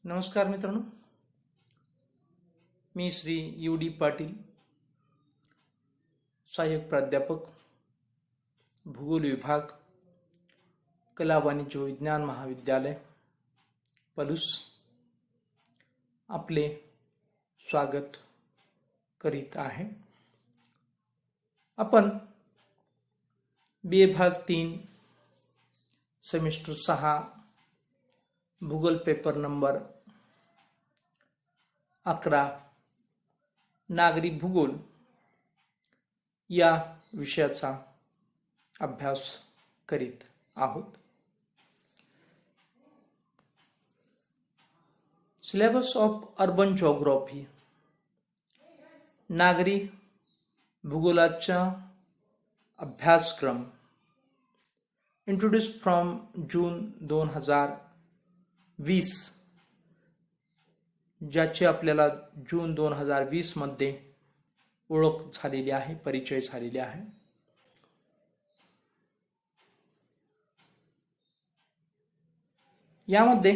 नमस्कार मित्रांनो, मी श्री UD पाटील, सहाय्यक प्राध्यापक, भूगोल विभाग, कला वाणिज्य विज्ञान महाविद्यालय, पलूस, आपले स्वागत करीत आहे. आपण विभाग 3 सेमिस्टर 6 भूगोल पेपर नंबर 11 नागरी भूगोल या विषयाचा अभ्यास करीत आहोत. सिलेबस ऑफ अर्बन जिओग्राफी नागरी भूगोलाचा अभ्यासक्रम इंट्रोड्यूस्ड फ्रॉम जून 2020, ज्याची आपल्याला जून 2020 मध्ये ओळख झालेली आहे, परिचय झालेली आहे. यामध्ये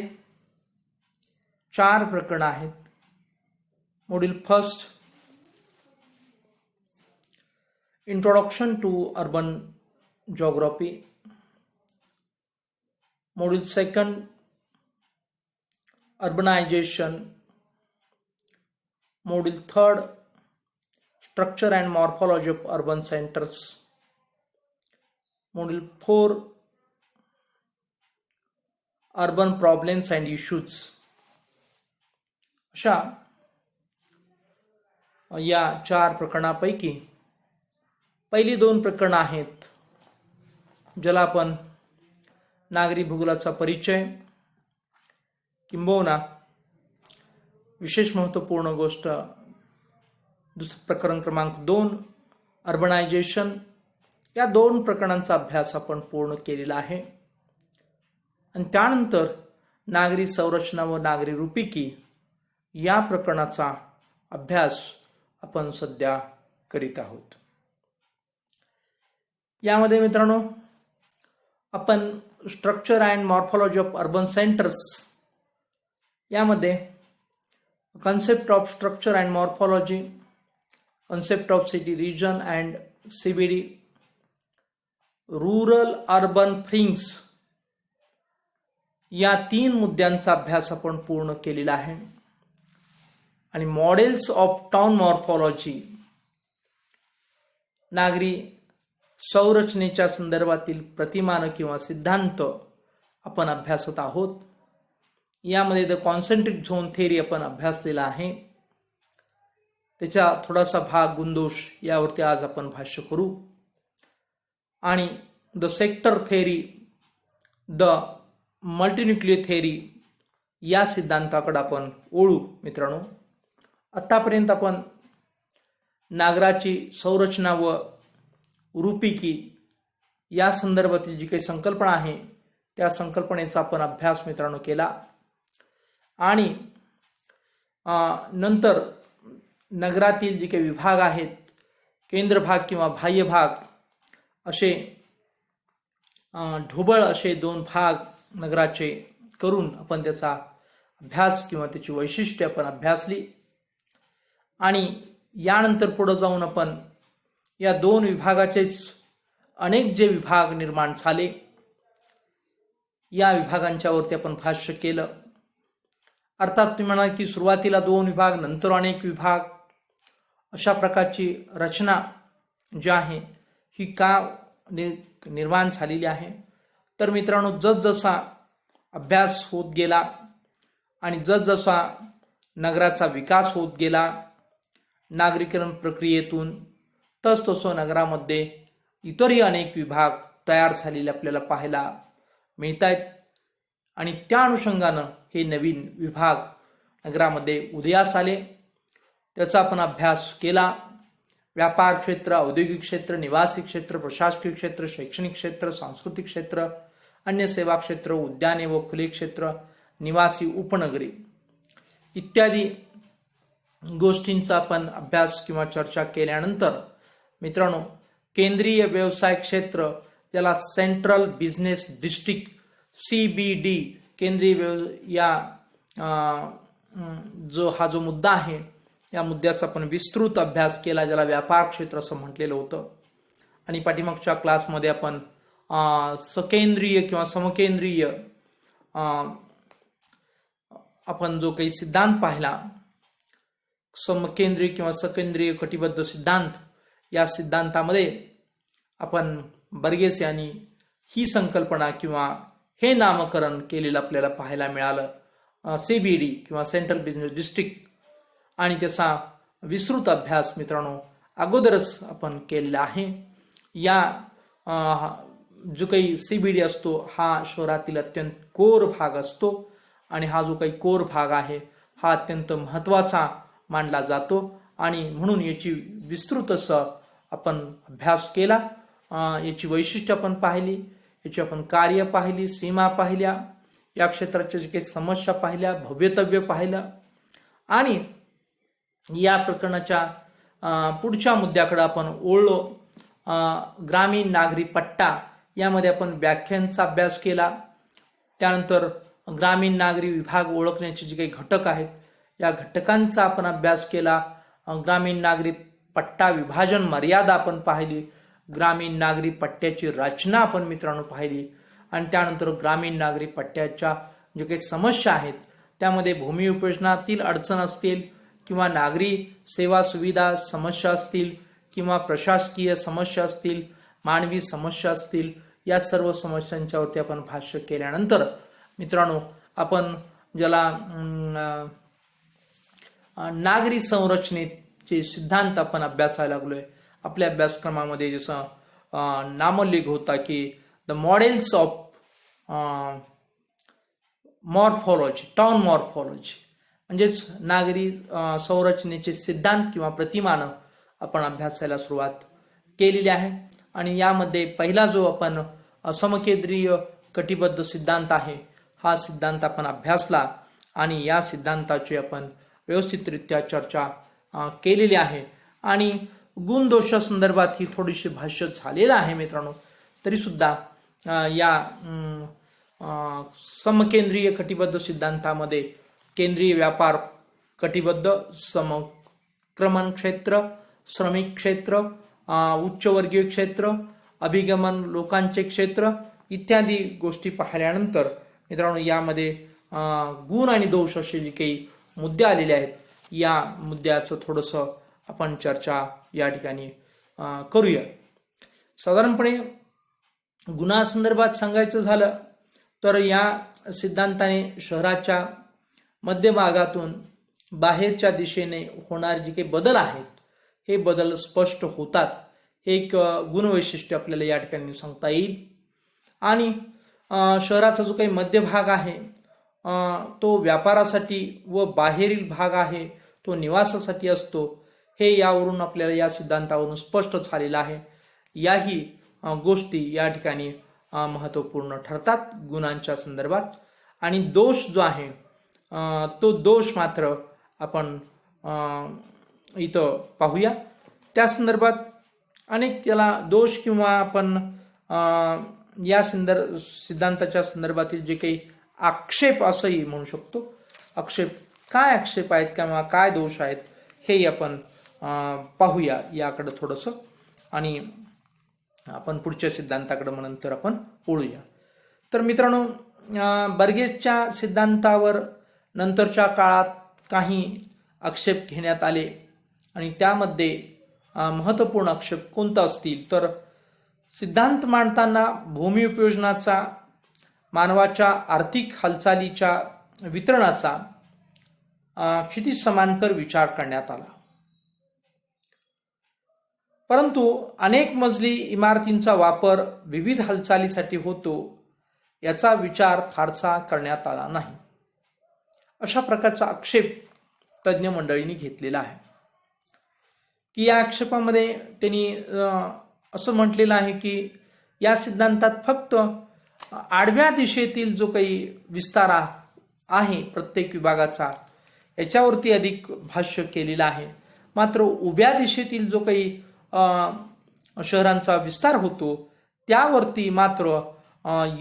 4 प्रकरण आहेत. Module first introduction to urban geography, module second urbanization, module 3 structure and morphology of urban centers, module 4 urban problems and issues. अशा या 4 प्रकरणापैकी पहिली 2 प्रकरण आहेत, ज्याला आपण नागरी भूगोलाचा परिचय किंबहुना विशेष महत्त्वपूर्ण गोष्ट प्रकरण क्रमांक 2 अर्बनायझेशन, या 2 प्रकरणांचा अभ्यास आपण पूर्ण केलेला आहे. आणि त्यानंतर नागरी संरचना व नागरी रूपिकी या प्रकरणाचा अभ्यास आपण सध्या करीत आहोत. यामध्ये मित्रांनो आपण structure and morphology of urban centres यामध्ये concept of structure and morphology, concept of city region and CBD, rural urban fringes या 3 मुद्द्यांचा अभ्यास आपण पूर्ण केलेला आहे. आणि मॉडेल्स ऑफ टाउन मॉर्फॉलॉजी, नागरी संरचनेच्या संदर्भातील प्रतिमान किंवा सिद्धांत आपण अभ्यासत आहोत. यामध्ये द कॉन्सेंट्रिक झोन थेअरी आपण अभ्यासलेला आहे. त्याचा थोडासा भाग गुणदोष यावरती आज आपण भाष्य करू. आणि the sector theory, the multinuclear theory या सिद्धांताकडे आपण ओळू. मित्रांनो, आतापर्यंत आपण नागराची संरचना व रूपिकी या संदर्भातील जी काही संकल्पना आहे त्या संकल्पनेचा आपण अभ्यास मित्रांनो केला. आणि नंतर नगरातील जे काही विभाग आहेत, केंद्र भाग किंवा बाह्य भाग, असे ढोबळ असे 2 भाग नगराचे करून आपण त्याचा अभ्यास किंवा त्याची वैशिष्ट्ये आपण अभ्यासली. आणि यानंतर पुढे जाऊन आपण या 2 विभागाचेच अनेक जे विभाग निर्माण झाले या विभागांच्यावरती आपण भाष्य केलं. अर्थात तुम्ही म्हणाल की सुरुवातीला 2 विभाग, नंतर अनेक विभाग, अशा प्रकारची रचना जी आहे ही का निर्माण झालेली आहे. तर मित्रांनो, जसजसा अभ्यास होत गेला आणि जसजसा नगराचा विकास होत गेला नागरीकरण प्रक्रियेतून, तसतसं नगरामध्ये इतरही अनेक विभाग तयार झालेले आपल्याला पाहायला मिळत आहेत. आणि त्या अनुषंगानं हे नवीन विभाग नगरामध्ये उदयास आले. त्याचा आपण अभ्यास केला. व्यापार क्षेत्र, औद्योगिक क्षेत्र, निवासी क्षेत्र, प्रशासकीय क्षेत्र, शैक्षणिक क्षेत्र, सांस्कृतिक क्षेत्र, अन्य सेवा क्षेत्र, उद्याने व खुले क्षेत्र, निवासी उपनगरी इत्यादी गोष्टींचा आपण अभ्यास किंवा चर्चा केल्यानंतर मित्रांनो, केंद्रीय व्यवसाय क्षेत्र, त्याला सेंट्रल बिझनेस डिस्ट्रिक्ट CBD केंद्रीय या जो मुद्दा आहे या मुद्द्याचा आपण विस्तृत अभ्यास केला, ज्याला व्यापार क्षेत्र असं म्हटलेलं होतं. आणि पाठीमागच्या क्लासमध्ये आपण सकेंद्रीय किंवा समकेंद्रीय आपण जो काही सिद्धांत पाहिला, समकेंद्रीय किंवा सकेंद्रीय कटिबद्ध सिद्धांत, या सिद्धांतामध्ये आपण बर्गेस यांनी ही संकल्पना किंवा हे नामकरण केलेलं आपल्याला पाहायला मिळालं, CBD किंवा सेंट्रल बिझनेस डिस्ट्रिक्ट. आणि त्याचा विस्तृत अभ्यास मित्रांनो अगोदरच आपण केलेला आहे. या जो काही CBD असतो हा शहरातील अत्यंत कोर भाग असतो आणि हा जो काही कोर भाग आहे हा अत्यंत महत्त्वाचा मानला जातो आणि म्हणून याची विस्तृत असं आपण अभ्यास केला. याची वैशिष्ट्य आपण पाहिली, याची आपण कार्य पाहिली, सीमा पाहिल्या, या क्षेत्राच्या जे काही समस्या पाहिल्या, भव्यतव्य पाहिलं आणि या प्रकरणाच्या पुढच्या मुद्द्याकडे आपण ओळलो. ग्रामीण नागरी पट्टा यामध्ये आपण व्याख्यांचा अभ्यास केला. त्यानंतर ग्रामीण नागरी विभाग ओळखण्याचे जे काही घटक आहेत या घटकांचा आपण अभ्यास केला. ग्रामीण नागरी पट्टा विभाजन मर्यादा आपण पाहिली, ग्रामीण नागरी पट्ट्याची रचना आपण मित्रांनो पाहिली आणि त्यानंतर ग्रामीण नागरी पट्ट्याच्या जे काही समस्या आहेत त्यामध्ये भूमी उपयोजनातील अडचण असतील किंवा नागरी सेवा सुविधा समस्या असतील किंवा प्रशासकीय समस्या असतील, मानवी समस्या असतील, या सर्व समस्यांच्यावरती आपण भाष्य केल्यानंतर मित्रांनो आपण ज्याला नागरी संरचनेचे सिद्धांत आपण अभ्यासायला लागलोय. आपल्या अभ्यासक्रमामध्ये जसं नामोल्लेख होता की the models of morphology, town morphology, म्हणजेच नागरी संरचनेचे सिद्धांत किंवा प्रतिमानं आपण अभ्यासायला सुरुवात केलेली आहे. आणि यामध्ये पहिला जो आपण समकेंद्रीय कटिबद्ध सिद्धांत आहे हा सिद्धांत आपण अभ्यासला आणि या सिद्धांताची आपण व्यवस्थितरित्या चर्चा केलेली आहे. आणि गुणदोषा संदर्भात ही थोडीशी भाष्य झालेलं आहे मित्रांनो. तरी सुद्धा या समकेंद्रीय कटिबद्ध सिद्धांतामध्ये केंद्रीय व्यापार कटिबद्ध, समक्रमण क्षेत्र, श्रमिक क्षेत्र, उच्चवर्गीय क्षेत्र, अभिगमन लोकांचे क्षेत्र इत्यादी गोष्टी पाहिल्यानंतर मित्रांनो यामध्ये गुण आणि दोष असे जे काही मुद्दे आलेले आहेत या मुद्द्याचं थोडंसं आपण चर्चा या ठिकाणी करूया. साधारणपणे गुणासंदर्भात सांगायचं झालं तर या सिद्धांताने शहराच्या मध्यभागातून बाहेरच्या दिशेने होणारे जे काही बदल आहेत हे बदल स्पष्ट होतात. हे एक गुणवैशिष्ट्य आपल्याला या ठिकाणी सांगता येईल. आणि शहराचा जो काही मध्यभाग आहे तो व्यापारासाठी व बाहेरील भाग आहे तो निवासासाठी असतो, हे यावरून आपल्याला या सिद्धांतावरून स्पष्ट झालेलं आहे. याही गोष्टी या ठिकाणी महत्त्वपूर्ण ठरतात गुणांच्या संदर्भात. आणि दोष जो आहे तो दोष मात्र आपण इथं पाहूया. त्या संदर्भात अनेक त्याला दोष किंवा आपण या सिद्धांताच्या संदर्भातील जे काही आक्षेप असंही म्हणू शकतो. काय आक्षेप आहेत किंवा काय दोष आहेत हे आपण पाहूया याकडे थोडंसं आणि आपण पुढच्या सिद्धांताकडे नंतर आपण वळूया. तर मित्रांनो बर्गेसच्या सिद्धांतावर नंतरच्या काळात काही आक्षेप घेण्यात आले आणि त्यामध्ये महत्त्वपूर्ण आक्षेप कोणता असतील तर सिद्धांत मांडताना भूमी उपयोजनाचा, मानवाच्या आर्थिक हालचालीच्या वितरणाचा क्षितिज समांतर विचार करण्यात आला. परंतु अनेक मजली इमारतींचा वापर विविध हालचालीसाठी होतो याचा विचार फारसा करण्यात आला नाही. अशा प्रकारचा आक्षेप तज्ज्ञ मंडळींनी घेतलेला आहे की या आक्षेपामध्ये त्यांनी असं म्हटलेलं आहे की या सिद्धांतात फक्त आडव्या दिशेतील जो काही विस्तार आहे प्रत्येक विभागाचा याच्यावरती अधिक भाष्य केलेलं आहे. मात्र उभ्या दिशेतील जो काही शहरांचा विस्तार होतो त्यावरती मात्र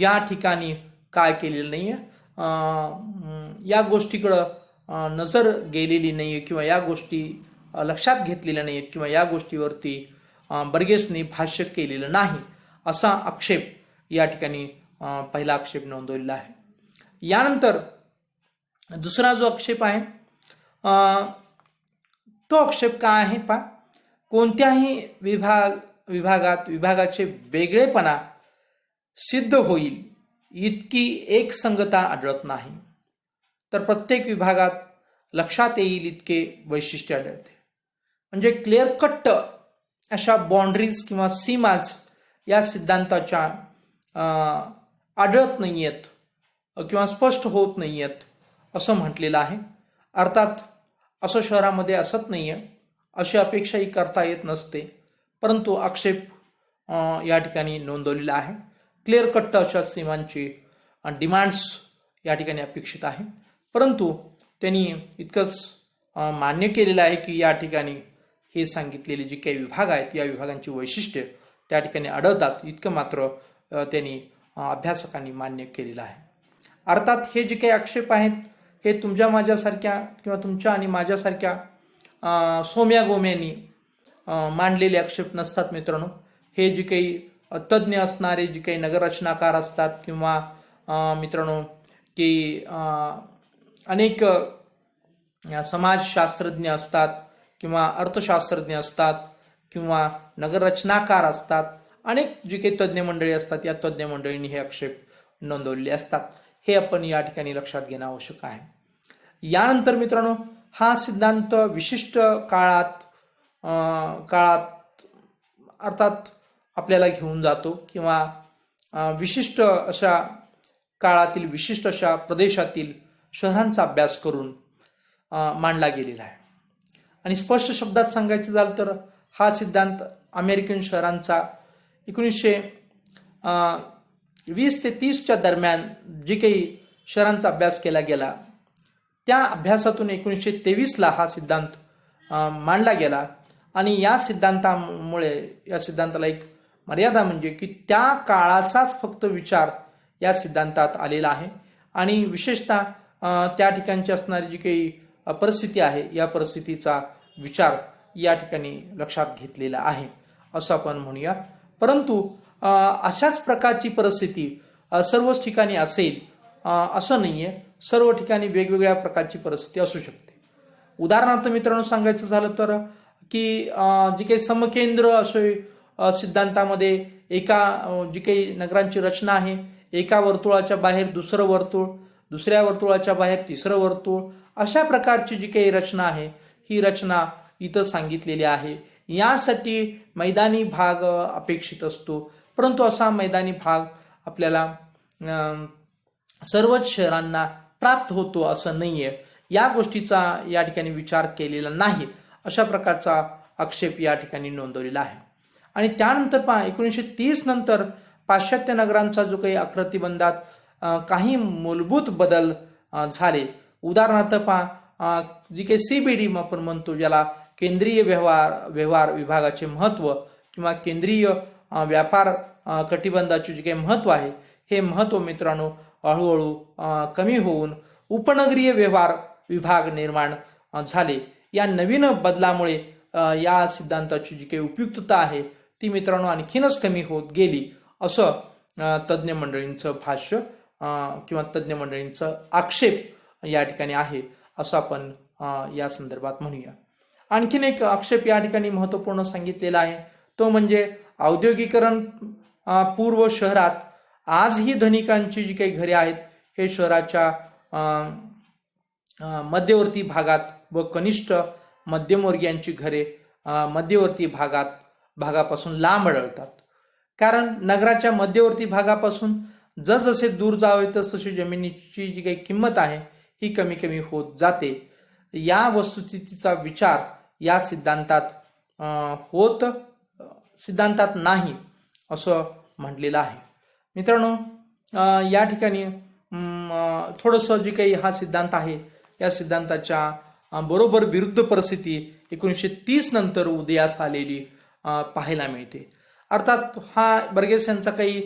या ठिकाणी काय केलेलं नाहीये, या गोष्टीकडं नजर गेलेली नाही आहे किंवा या गोष्टी लक्षात घेतलेल्या नाही आहेत किंवा या गोष्टीवरती बर्गेसने भाष्य केलेलं नाही असा आक्षेप या ठिकाणी पहिला आक्षेप नोंदवलेला आहे. यानंतर दुसरा जो आक्षेप आहे तो आक्षेप काय आहे पहा, कोणत्याही विभागात विभागाचे वेगळेपणा सिद्ध होईल इतकी एकसंगता आढळत नाही, तर प्रत्येक विभागात लक्षात येईल इतके वैशिष्ट्य आढळते. म्हणजे क्लिअर कट अशा बाउंड्रीज किंवा सीमाज या सिद्धांताच्या आढळत नाही आहेत किंवा स्पष्ट होत नाही आहेत असं म्हटलेलं आहे. अर्थात असं शहरामध्ये असत नाही आहे अशी अपेक्षाही करता येत नसते, परंतु आक्षेप या ठिकाणी नोंदवलेला आहे. क्लिअर कट अशा सीमांची डिमांड्स या ठिकाणी अपेक्षित आहे, परंतु त्यांनी इतकंच मान्य केलेलं आहे की या ठिकाणी हे सांगितलेले जे काही विभाग आहेत या विभागांची वैशिष्ट्ये त्या ठिकाणी आढळतात इतकं मात्र त्यांनी अभ्यासकांनी मान्य केलेलं आहे. अर्थात हे जे काही आक्षेप आहेत हे तुमच्या माझ्यासारख्या किंवा तुमच्या आणि माझ्यासारख्या सोम्या गोम्यांनी मांडलेले आक्षेप नसतात मित्रांनो. हे जे काही तज्ज्ञ असणारे जे काही नगररचनाकार असतात किंवा मित्रांनो की अनेक समाजशास्त्रज्ञ असतात किंवा अर्थशास्त्रज्ञ असतात किंवा नगररचनाकार असतात, अनेक जे काही तज्ज्ञ मंडळी असतात या तज्ज्ञ मंडळींनी हे आक्षेप नोंदवलेले असतात. हे आपण या ठिकाणी लक्षात घेणं आवश्यक आहे. यानंतर मित्रांनो हा सिद्धांत विशिष्ट काळात अर्थात आपल्याला घेऊन जातो किंवा विशिष्ट अशा काळातील विशिष्ट अशा प्रदेशातील शहरांचा अभ्यास करून मांडला गेलेला आहे. आणि स्पष्ट शब्दात सांगायचं झालं तर हा सिद्धांत अमेरिकन शहरांचा 1920 ते 30च्या दरम्यान जे काही शहरांचा अभ्यास केला गेला त्या अभ्यासातून 1923ला हा सिद्धांत मांडला गेला. आणि या सिद्धांताला एक मर्यादा म्हणजे की त्या काळाचाच फक्त विचार या सिद्धांतात आलेला आहे आणि विशेषतः त्या ठिकाणची असणारी जी काही परिस्थिती आहे या परिस्थितीचा विचार या ठिकाणी लक्षात घेतलेला आहे असं आपण म्हणूया. परंतु अशाच प्रकारची परिस्थिती सर्वच ठिकाणी असेल असं नाहीये. सर्व ठिकाणी वेगवेगळ्या प्रकारची परिस्थिती असू शकते. उदाहरणार्थ मित्रांनो सांगायचं झालं तर की जी काही समकेंद्र असे सिद्धांतामध्ये एका जी काही नगरांची रचना आहे एका वर्तुळाच्या बाहेर दुसरं वर्तुळ, दुसऱ्या वर्तुळाच्या बाहेर तिसरं वर्तुळ, अशा प्रकारची जी काही रचना आहे ही रचना इथं सांगितलेली आहे. यासाठी मैदानी भाग अपेक्षित असतो, परंतु असा मैदानी भाग आपल्याला सर्वच शहरांना प्राप्त होतो असं नाहीये. या गोष्टीचा या ठिकाणी विचार केलेला नाही अशा प्रकारचा आक्षेप या ठिकाणी नोंदवलेला आहे. आणि त्यानंतर पहा 1930 नंतर पाश्चात्य नगरांचा जो काही आकृतिबंधात काही मूलभूत बदल झाले. उदाहरणार्थ पहा जी काही CBD आपण म्हणतो ज्याला केंद्रीय व्यवहार विभागाचे महत्व किंवा केंद्रीय व्यापार कटिबंधाचे जे काही महत्व आहे हे महत्व मित्रांनो हळूहळू कमी होऊन उपनगरीय व्यवहार विभाग निर्माण झाले. या नवीन बदलामुळे या सिद्धांताची जी काही उपयुक्तता आहे ती मित्रांनो आणखीनच कमी होत गेली असं तज्ज्ञ मंडळींचं भाष्य किंवा तज्ज्ञ मंडळींचं आक्षेप या ठिकाणी आहे असं आपण या संदर्भात म्हणूया. आणखीन एक आक्षेप या ठिकाणी महत्वपूर्ण सांगितलेला आहे तो म्हणजे औद्योगिकरण पूर्व शहरात आजही धनिकांची जी काही घरे आहेत हे शहराच्या मध्यवर्ती भागात व कनिष्ठ मध्यमवर्गीयांची घरे मध्यवर्ती भागापासून लांब आढळतात. कारण नगराच्या मध्यवर्ती भागापासून जसजसे दूर जावे तसतशी जमिनीची जी काही किंमत आहे ही कमी कमी होत जाते. या वस्तुस्थितीचा विचार या सिद्धांतात नाही असं म्हटलेलं आहे. मित्रांनो या ठिकाणी थोडंसं जे काही हा सिद्धांत आहे या सिद्धांताच्या बरोबर विरुद्ध परिस्थिती 1930 नंतर उदयास आलेली पाहायला मिळते. अर्थात हा बर्गेस यांचा काही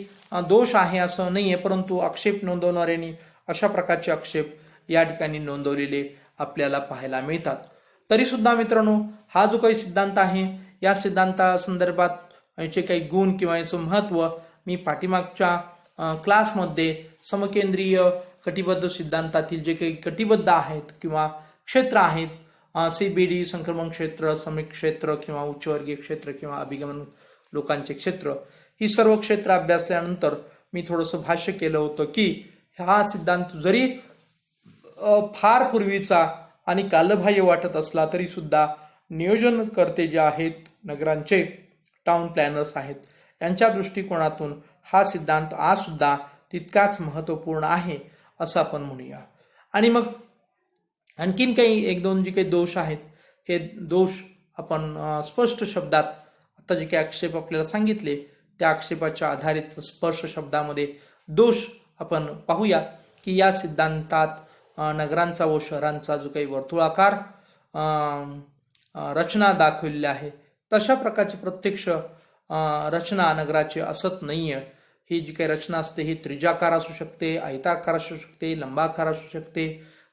दोष आहे असं नाहीये, परंतु आक्षेप नोंदवणाऱ्यांनी अशा प्रकारचे आक्षेप या ठिकाणी नोंदवलेले आपल्याला पाहायला मिळतात. तरी सुद्धा मित्रांनो, हा जो काही सिद्धांत आहे या सिद्धांतासंदर्भात याचे काही गुण किंवा याचं महत्त्व मी पाठीमागच्या क्लासमध्ये समकेंद्रीय कटिबद्ध सिद्धांतातील जे काही कटिबद्ध आहेत किंवा क्षेत्र आहेत, CBD संक्रमण क्षेत्र, समीप क्षेत्र किंवा उच्चवर्गीय क्षेत्र किंवा अभिगमन लोकांचे क्षेत्र, ही सर्व क्षेत्र अभ्यासल्यानंतर मी थोडंसं भाष्य केलं होतं की हा सिद्धांत जरी फार पूर्वीचा आणि कालबाह्य वाटत असला तरी सुद्धा नियोजनकर्ते जे आहेत, नगरांचे टाउन प्लॅनर्स आहेत, यांच्या दृष्टिकोनातून हा सिद्धांत आज सुद्धा तितकाच महत्त्वपूर्ण आहे असं आपण म्हणूया. आणि मग आणखीन काही एक दोन जे काही दोष आहेत, हे दोष आपण स्पष्ट शब्दात आता जे काही आक्षेप आपल्याला सांगितले त्या आक्षेपाच्या आधारित स्पर्श शब्दामध्ये दोष आपण पाहूया की या सिद्धांतात नगरांचा व शहरांचा जो काही वर्तुळाकार रचना दाखवलेली आहे तशा प्रकारची प्रत्यक्ष रचना नगराची असत नाहीये. ही जी काही रचना असते ही त्रिज्याकार असू शकते, आयताकार असू शकते, लंबाकार असू शकते,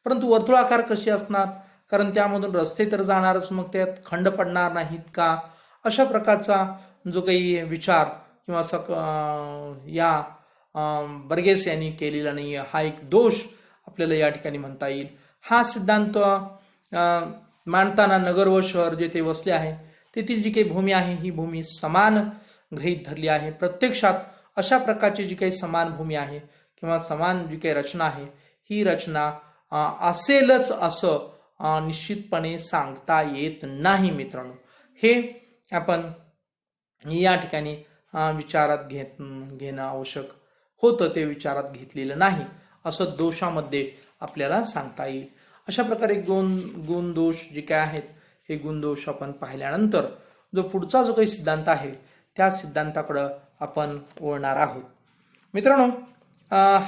परंतु वर्तुळाकार कशी असणार? कारण त्यामधून रस्ते तर जाणारच, मग त्यात खंड पडणार नाहीत का? अशा प्रकारचा जो काही विचार किंवा या बर्गेस यांनी केलेला नाही, हा एक दोष आपल्याला या ठिकाणी म्हणता येईल. हा सिद्धांत मांडताना नगर व शहर जे ते वसले आहे तेथील जी काही भूमी आहे ही भूमी समान गृहीत धरली आहे. प्रत्यक्षात अशा प्रकारची जी काही समान भूमी आहे किंवा समान जी काही रचना आहे ही रचना असेलच असं निश्चितपणे सांगता येत नाही मित्रांनो. हे आपण या ठिकाणी विचारात घेणं आवश्यक होतं, ते विचारात घेतलेलं नाही असं दोषामध्ये आपल्याला सांगता येईल. अशा प्रकारे गुण दोष जे काय आहेत हे गुण दोष आपण पाहिल्यानंतर जो पुढचा जो काही सिद्धांत आहे त्या सिद्धांताकडे आपण वळणार आहोत. मित्रांनो,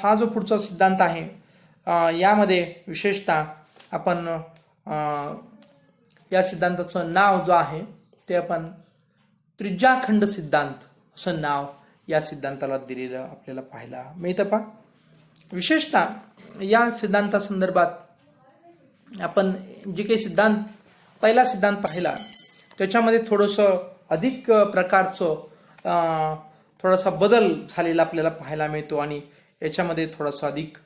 हा जो पुढचा सिद्धांत आहे यामध्ये विशेषतः आपण या सिद्धांताचं नाव जो आहे ते आपण त्रिज्याखंड सिद्धांत असं नाव या सिद्धांताला दिलेलं आपल्याला पाहायला मिळतं. पहा, विशेषतः या सिद्धांतासंदर्भात आपण जे काही पहिला सिद्धांत पाहिला त्याच्यामध्ये थोडंसं अधिक प्रकारचं थोडासा बदल झालेला आपल्याला पाहायला मिळतो आणि याच्यामध्ये थोडासा अधिक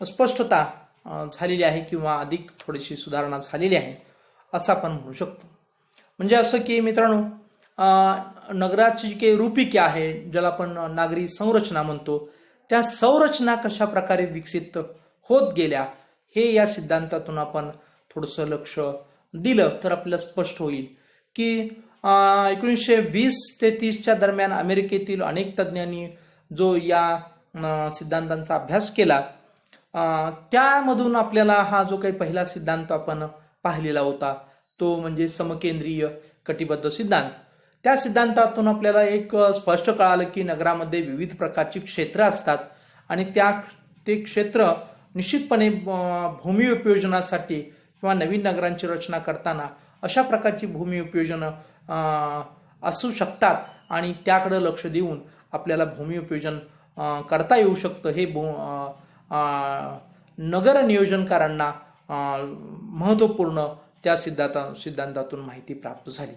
स्पष्टता झालेली आहे किंवा अधिक थोडीशी सुधारणा झालेली आहे असं आपण म्हणू शकतो. म्हणजे असं की मित्रांनो, नगराची जी काही रूपिके आहे ज्याला आपण नागरी संरचना म्हणतो, त्या संरचना कशा प्रकारे विकसित होत गेल्या हे या सिद्धांतातून आपण थोडंसं लक्ष दिलं तर आपल्याला स्पष्ट होईल की 1920 ते 30च्या दरम्यान अमेरिकेतील अनेक तज्ज्ञांनी जो या सिद्धांतांचा अभ्यास केला त्यामधून आपल्याला हा जो काही पहिला सिद्धांत आपण पाहिलेला होता तो म्हणजे समकेंद्रीय कटिबद्ध सिद्धांत. त्या सिद्धांतातून आपल्याला एक स्पष्ट कळालं की नगरामध्ये विविध प्रकारची क्षेत्र असतात आणि ते क्षेत्र निश्चितपणे भूमी उपयोजनासाठी किंवा नवीन नगरांची रचना करताना अशा प्रकारची भूमी उपयोजन असू शकतात आणि त्याकडे लक्ष देऊन आपल्याला भूमी उपयोजन करता येऊ शकतं. हे नगर नियोजनकारांना महत्त्वपूर्ण त्या सिद्धांतातून माहिती प्राप्त झाली.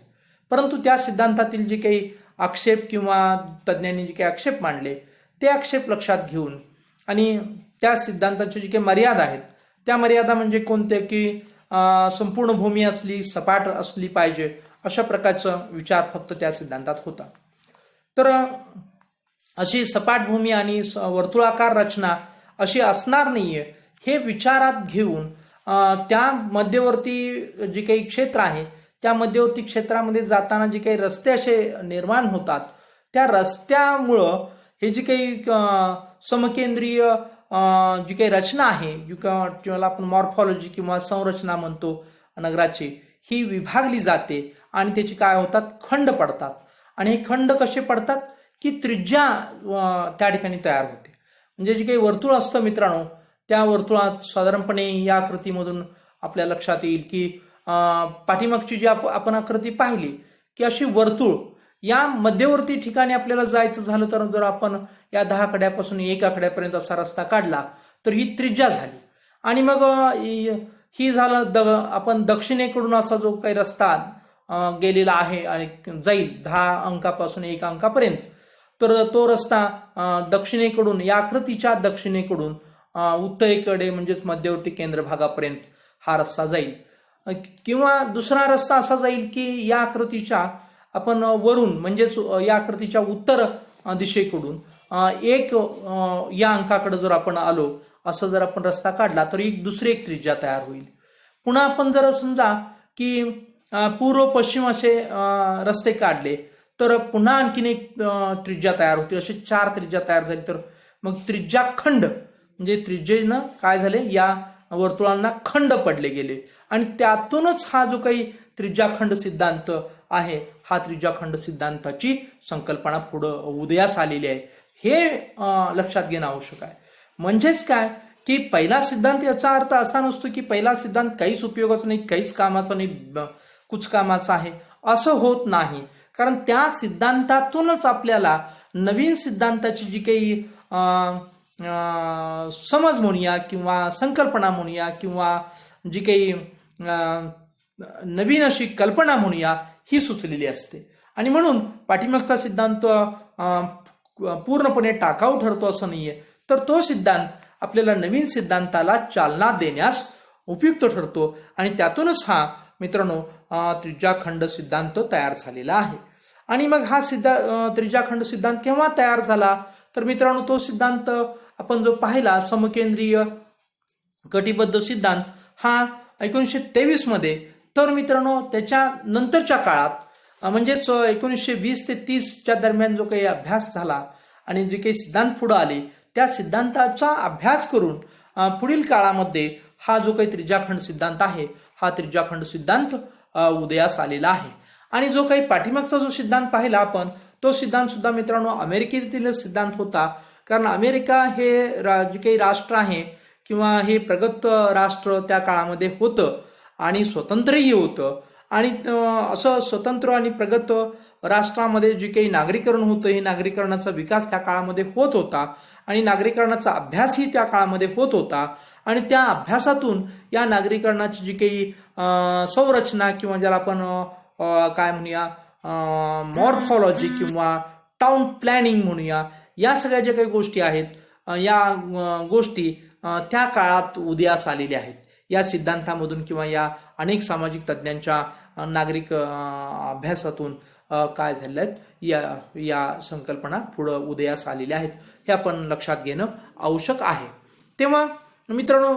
परंतु त्या सिद्धांतातील जे काही आक्षेप किंवा तज्ज्ञांनी जे काही आक्षेप मांडले ते आक्षेप लक्षात घेऊन आणि त्या सिद्धांताची जी काही मर्यादा आहेत त्या मर्यादा म्हणजे कोणत्या की संपूर्ण भूमी सपाट असली पाहिजे अशा प्रकारचा विचार फक्त त्या सिद्धांतात होता. तर अशी सपाट भूमी आणि वर्तुळाकार रचना अशी असणार नाहीये हे विचारात घेऊन त्या मध्यवर्ती जे काही क्षेत्र आहे त्या मध्यवर्ती क्षेत्रामध्ये जाताना जे काही रस्ते असे निर्माण होतात त्या रस्त्यामुळं हे जे काही समकेंद्रीय जी काही रचना आहे ज्याला आपण मॉर्फॉलॉजी किंवा संरचना म्हणतो नगराची, ही विभागली जाते आणि त्याची काय होतात खंड पडतात. आणि हे खंड कसे पडतात की त्रिज्या त्या ठिकाणी तयार होते. म्हणजे जे काही वर्तुळ असतं मित्रांनो त्या वर्तुळात साधारणपणे या आकृतीमधून आपल्या लक्षात येईल की पाठीमागची जी आपण आकृती पाहिली की अशी वर्तुळ या मध्यवर्ती ठिकाणी आपल्याला जायचं झालं तर जर आपण या 10 कड्यापासून 1 कड्यापर्यंत असा रस्ता काढला तर ही त्रिज्या झाली. आणि मग ही झालं आपण दक्षिणेकडून असा जो काही रस्ता गेलेला आहे आणि जाईल 10 अंकापासून 1 अंकापर्यंत, तर तो रस्ता दक्षिणेकडून या आकृतीच्या दक्षिणेकडून उत्तरेकडे म्हणजेच मध्यवर्ती केंद्र भागापर्यंत हा रस्ता जाईल. किंवा दुसरा रस्ता असा जाईल की या आकृतीच्या आपण वरून म्हणजेच या आकृतीच्या उत्तर दिशेकडून या अंकाकडे जर आपण आलो असं जर आपण रस्ता काढला तर दुसरी एक त्रिज्या तयार होईल. पुन्हा आपण जर समजा की पूर्व पश्चिम असे रस्ते काढले तर पुन्हा आणखीन एक त्रिज्या तयार होतील. असे 4 त्रिज्या तयार झाली तर मग त्रिज्याखंड म्हणजे त्रिज्येनं काय झाले, या वर्तुळांना खंड पडले गेले आणि त्यातूनच हा जो काही त्रिज्याखंड सिद्धांत आहे, हा त्रिज्याखंड सिद्धांताची संकल्पना पुढं उदयास आलेली आहे. हे लक्षात घेणं आवश्यक आहे. म्हणजेच काय की पहिला सिद्धांत याचा अर्थ असा नसतो की पहिला सिद्धांत काहीच उपयोगाचा नाही, काहीच कामाचा नाही, कुचकामाचा आहे, असं होत नाही. कारण त्या सिद्धांतातूनच आपल्याला नवीन सिद्धांताची जी काही समज म्हणूया किंवा संकल्पना म्हणूया किंवा जी काही नवीन अशी कल्पना म्हणूया ही सुचलेली असते. आणि म्हणून पाठीमागचा सिद्धांत पूर्णपणे टाकाऊ ठरतो असं नाहीये, तर तो सिद्धांत आपल्याला नवीन सिद्धांताला चालना देण्यास उपयुक्त ठरतो आणि त्यातूनच हा मित्रांनो त्रिज्याखंड सिद्धांत तयार झालेला आहे. आणि मग हा त्रिज्याखंड सिद्धांत केव्हा तयार झाला तर मित्रांनो तो सिद्धांत आपण जो पाहिला समकेंद्रीय कटिबद्ध सिद्धांत हा 1923 मध्ये, तर मित्रांनो त्याच्या नंतरच्या काळात म्हणजेच 1920 ते 30च्या दरम्यान जो काही अभ्यास झाला आणि जे काही सिद्धांत पुढे आले त्या सिद्धांताचा अभ्यास करून पुढील काळामध्ये हा जो काही त्रिज्याखंड सिद्धांत आहे हा त्रिज्याखंड सिद्धांत उदयास आलेला आहे. आणि जो काही पाठीमागचा जो सिद्धांत पाहिला आपण तो सिद्धांत सुद्धा मित्रांनो अमेरिकेतील सिद्धांत होता. कारण अमेरिका हे जे काही राष्ट्र आहे किंवा हे प्रगत राष्ट्र त्या काळामध्ये होतं आणि स्वतंत्रही होतं. आणि असं स्वतंत्र आणि प्रगत राष्ट्रामध्ये जे काही नागरीकरण होतं हे नागरीकरणाचा विकास त्या काळामध्ये होत होता आणि नागरीकरणाचा अभ्यासही त्या काळामध्ये होत होता. आणि त्या अभ्यासातून या नागरीकरणाची जी काही संरचना किंवा ज्याला आपण काय म्हणूया मॉर्फॉलॉजी किंवा टाउन प्लॅनिंग म्हणूया, या सगळ्या ज्या काही गोष्टी आहेत या गोष्टी त्या काळात उदयास आलेल्या आहेत. या सिद्धांतामधून किंवा या अनेक सामाजिक तज्ञांच्या नागरिक अभ्यासातून काय झालेलं आहेत या संकल्पना पुढे उदयास आलेल्या आहेत. हे आपण लक्षात घेणं आवश्यक आहे. तेव्हा मित्रांनो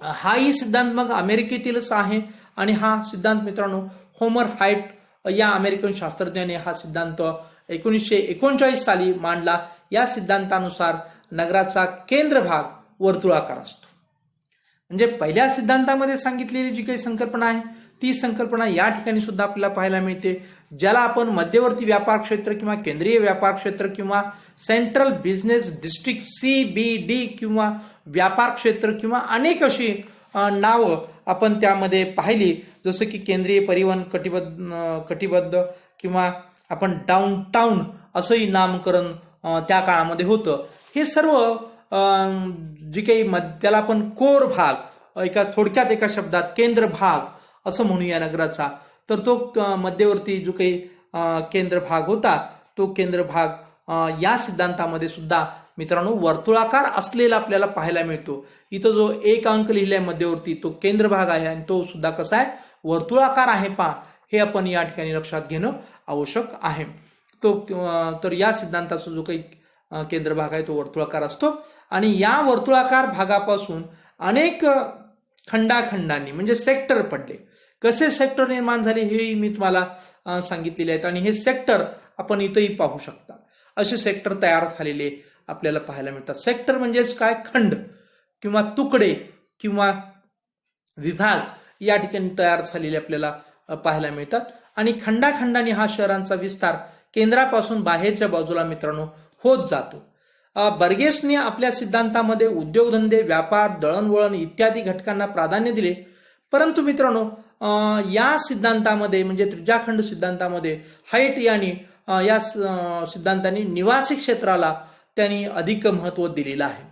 हाही सिद्धांत मग अमेरिकेतीलच आहे आणि हा सिद्धांत मित्रांनो होमर हाइट या अमेरिकन शास्त्रज्ञाने हा सिद्धांत 1939 साली मांडला. या सिद्धांतानुसार नगराचा केंद्र भाग वर्तुळाकार असतो. म्हणजे पहिल्या सिद्धांतामध्ये सांगितलेली जी काही संकल्पना आहे ती संकल्पना या ठिकाणी सुद्धा आपल्याला पाहायला मिळते, ज्याला आपण मध्यवर्ती व्यापार क्षेत्र किंवा केंद्रीय व्यापार क्षेत्र किंवा सेंट्रल बिझनेस डिस्ट्रिक्ट CBD किंवा व्यापार क्षेत्र किंवा अनेक अशी नावं आपण त्यामध्ये पाहिली. जसं की केंद्रीय परिवहन कटिबद्ध किंवा आपण डाऊनटाउन असंही नामकरण त्या काळामध्ये होतं. हे सर्व जे काही त्याला आपण कोर भाग थोडक्यात एका शब्दात केंद्र भाग असं म्हणूया नगराचा, तर तो मध्यवर्ती जो काही केंद्र भाग होता तो केंद्र भाग या सिद्धांतामध्ये सुद्धा मित्रांनो वर्तुळाकार असलेला आपल्याला पाहायला मिळतो. इथं जो 1 अंक लिहिलाय मध्यवर्ती तो केंद्र भाग आहे आणि तो सुद्धा कसा आहे वर्तुळाकार आहे पहा. हे आपण या ठिकाणी लक्षात घेणं आवश्यक आहे. तर या सिद्धांताचा जो काही केंद्र भाग आहे तो वर्तुळाकार असतो आणि या वर्तुळाकार भागापासून अनेक खंडाखंडांनी म्हणजे सेक्टर पडले. कसे सेक्टर निर्माण झाले हे मी तुम्हाला सांगितलेले आहेत आणि हे सेक्टर आपण इथंही पाहू शकता. असे सेक्टर तयार झालेले आपल्याला पाहायला मिळतात. सेक्टर म्हणजेच काय खंड किंवा तुकडे किंवा विभाग या ठिकाणी तयार झालेले आपल्याला पाहायला मिळतात आणि खंडाखंडाने हा शहरांचा विस्तार केंद्रापासून बाहेरच्या बाजूला मित्रांनो होत जातो. बर्गेसने आपल्या सिद्धांतामध्ये उद्योगधंदे, व्यापार, दळणवळण इत्यादी घटकांना प्राधान्य दिले. परंतु मित्रांनो या सिद्धांतामध्ये म्हणजे त्रिज्याखंड सिद्धांतामध्ये हाईट यांनी या सिद्धांतांनी निवासी क्षेत्राला त्यांनी अधिक महत्त्व दिलेलं आहे.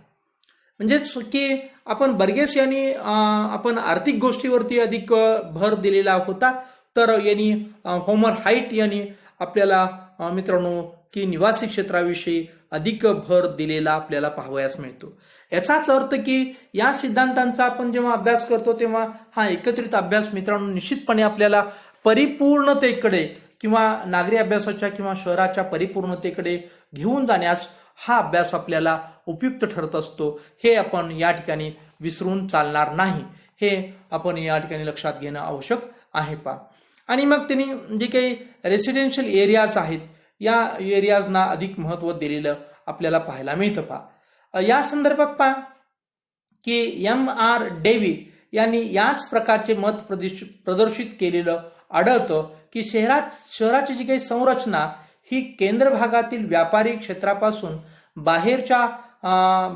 म्हणजेच की आपण बर्गेस यांनी आपण आर्थिक गोष्टीवरती अधिक भर दिलेला होता, तर यांनी होमर हाईट यांनी आपल्याला मित्रांनो की निवासी क्षेत्राविषयी अधिक भर दिलेला आपल्याला पाहावयास मिळतो. याचाच अर्थ की या सिद्धांतांचा आपण जेव्हा अभ्यास करतो तेव्हा हा एकत्रित अभ्यास मित्रांनो निश्चितपणे आपल्याला परिपूर्णतेकडे किंवा नागरी अभ्यासाच्या किंवा शहराच्या परिपूर्णतेकडे घेऊन जाण्यास हा अभ्यास आपल्याला उपयुक्त ठरत असतो. हे आपण या ठिकाणी विसरून चालणार नाही, हे आपण या ठिकाणी लक्षात घेणं आवश्यक आहे पा. आणि मग त्यांनी जे काही रेसिडेन्शियल एरियाज आहेत या एरियाजना अधिक महत्त्व दिलेलं आपल्याला पाहायला मिळतं पा. या संदर्भात पहा की M.R. डेव्ही यांनी याच प्रकारचे मत प्रदर्शित केलेलं आढळतं की शहराची जी काही संरचना ही केंद्र भागातील व्यापारी क्षेत्रापासून बाहेरच्या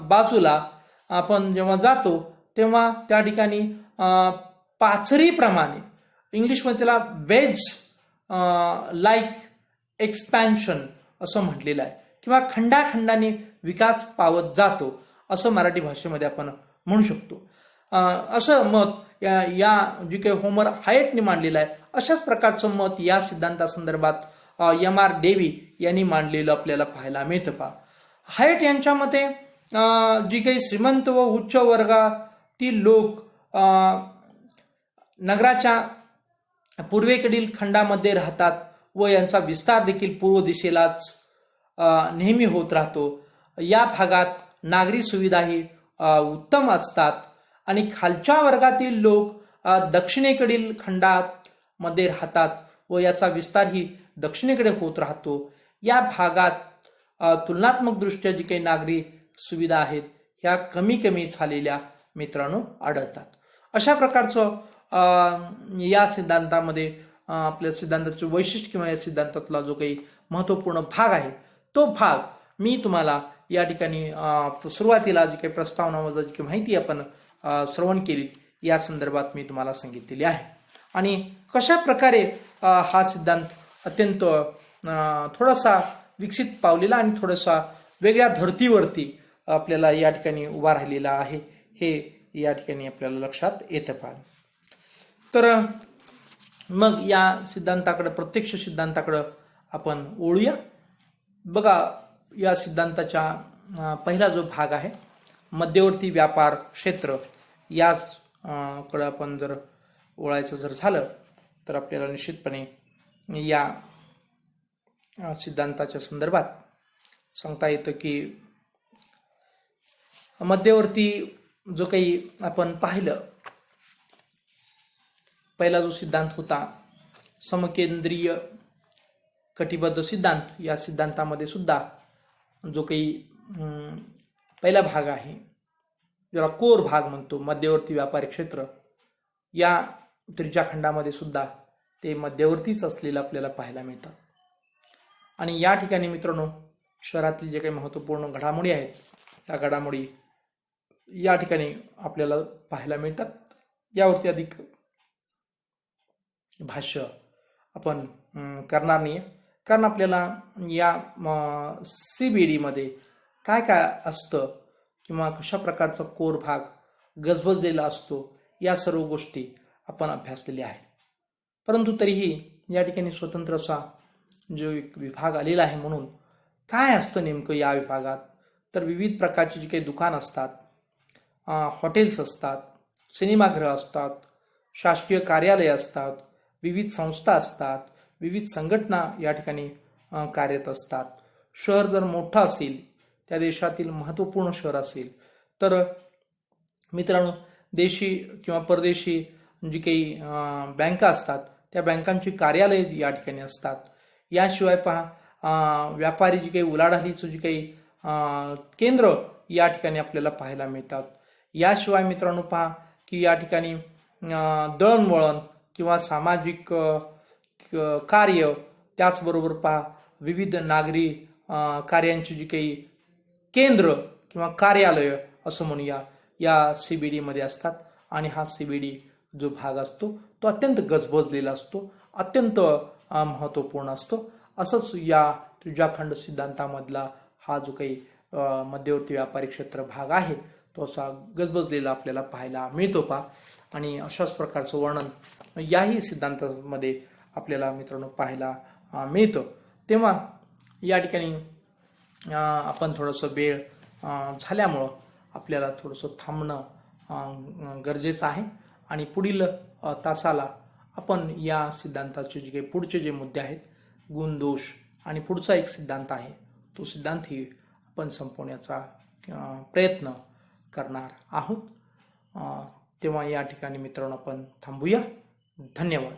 बाजूला आपण जेव्हा जातो तेव्हा त्या ठिकाणी पाचरीप्रमाणे इंग्लिशमध्ये त्याला वेज लाईक एक्सपॅन्शन असं म्हटलेलं आहे किंवा खंडाखंडाने विकास पावत जातो असं मराठी भाषेमध्ये आपण म्हणू शकतो. असं मत या जी काही होमर हायटने मांडलेलं आहे अशाच प्रकारचं मत या सिद्धांतासंदर्भात M.R. डेव्ही यांनी मांडलेलं आपल्याला पाहायला मिळतं पा. हायट यांच्या मते जी काही श्रीमंत व उच्च वर्गातील लोक नगराच्या पूर्वेकडील खंडामध्ये राहतात व यांचा विस्तार देखील पूर्व दिशेलाच नेहमी होत राहतो. या भागात नागरी सुविधाही उत्तम असतात आणि खालच्या वर्गातील लोक दक्षिणेकडील खंडामध्ये राहतात व याचा विस्तारही दक्षिणेकडे होत राहतो. या भागात तुलनात्मक दृष्ट्या जी काही नागरी सुविधा आहेत ह्या कमी झालेल्या मित्रांनो आढळतात. अशा प्रकारचं या सिद्धांतामध्ये आपल्या सिद्धांताचं वैशिष्ट्य किंवा या सिद्धांतातला जो काही महत्त्वपूर्ण भाग आहे तो भाग मी तुम्हाला या ठिकाणी सुरुवातीला जी काही प्रस्तावनामध्ये जी काही माहिती आपण श्रवण केली या संदर्भात मी तुम्हाला सांगितलेली आहे. आणि कशा प्रकारे हा सिद्धांत अत्यंत थोडासा विकसित पावलेला आणि थोडासा वेगळ्या धर्तीवरती आपल्याला या ठिकाणी उभा राहिलेला आहे हे या ठिकाणी आपल्याला लक्षात येतं पहा. तर मग या सिद्धांताकडे प्रत्यक्ष सिद्धांताकडे आपण ओळूया. बघा या सिद्धांताच्या पहिला जो भाग आहे मध्यवर्ती व्यापार क्षेत्र याच कडे आपण जर ओळायचं जर झालं तर आपल्याला निश्चितपणे या सिद्धांताच्या संदर्भात सांगता येतं की मध्यवर्ती जो काही आपण पाहिलं पहिला जो सिद्धांत होता समकेंद्रीय कटिबद्ध सिद्धांत, या सिद्धांतामध्ये सुद्धा जो काही पहिला भाग आहे ज्याला कोर भाग म्हणतो मध्यवर्ती व्यापारी क्षेत्र, या त्रिज्याखंडामध्ये सुद्धा ते मध्यवर्तीच असलेलं आपल्याला पाहायला मिळतं. आणि या ठिकाणी मित्रांनो शहरातील जे काही महत्त्वपूर्ण घडामोडी आहेत त्या घडामोडी या ठिकाणी आपल्याला पाहायला मिळतात. यावरती अधिक भाष्य आपण करणार नाही कारण आपल्याला या CBD मध्ये काय काय असतं किंवा कशा प्रकारचा कोर भाग गजबजलेला असतो या सर्व गोष्टी आपण अभ्यासलेल्या आहेत. परंतु तरीही या ठिकाणी स्वतंत्र असा जो एक विभाग आलेला आहे म्हणून काय असतं नेमकं या विभागात, तर विविध प्रकारची जी काही दुकान असतात, हॉटेल्स असतात, सिनेमागृह असतात, शासकीय कार्यालय असतात, विविध संस्था असतात, विविध संघटना या ठिकाणी कार्यरत असतात. शहर जर मोठं असेल, त्या देशातील महत्त्वपूर्ण शहर असेल तर मित्रांनो देशी किंवा परदेशी जी काही बँका असतात त्या बँकांची कार्यालय या ठिकाणी असतात. याशिवाय पहा व्यापारी जी काही उलाढालीचं जी काही केंद्र या ठिकाणी आपल्याला पाहायला मिळतात. याशिवाय मित्रांनो पहा की या ठिकाणी दळणवळण किंवा सामाजिक कार्य, त्याचबरोबर पहा विविध नागरी कार्यांची जी काही केंद्र किंवा कार्यालय असं म्हणूया या CBD मध्ये असतात. आणि हा CBD जो भाग असतो तो अत्यंत गजबजलेला असतो, अत्यंत महत्त्वपूर्ण असतो. असंच या त्रिज्याखंड सिद्धांतामधला हा जो काही मध्यवर्ती व्यापारी क्षेत्र भाग आहे तो असा गजबजलेला आपल्याला पाहायला मिळतो पा. आणि अशाच प्रकारचं वर्णन याही सिद्धांतामध्ये आपल्याला मित्रांनो पाहायला मिळतं. तेव्हा या ठिकाणी आपण थोडंसं वेळ झाल्यामुळं आपल्याला थोडंसं थांबणं गरजेचं आहे आणि पुढील तासाला आपण या सिद्धांताचे जे काही पुढचे जे मुद्दे आहेत, गुण दोष आणि पुढचा एक सिद्धांत आहे तो सिद्धांतही आपण संपवण्याचा प्रयत्न करणार आहोत. तेव्हा या ठिकाणी मित्रांनो आपण थांबूया. धन्यवाद.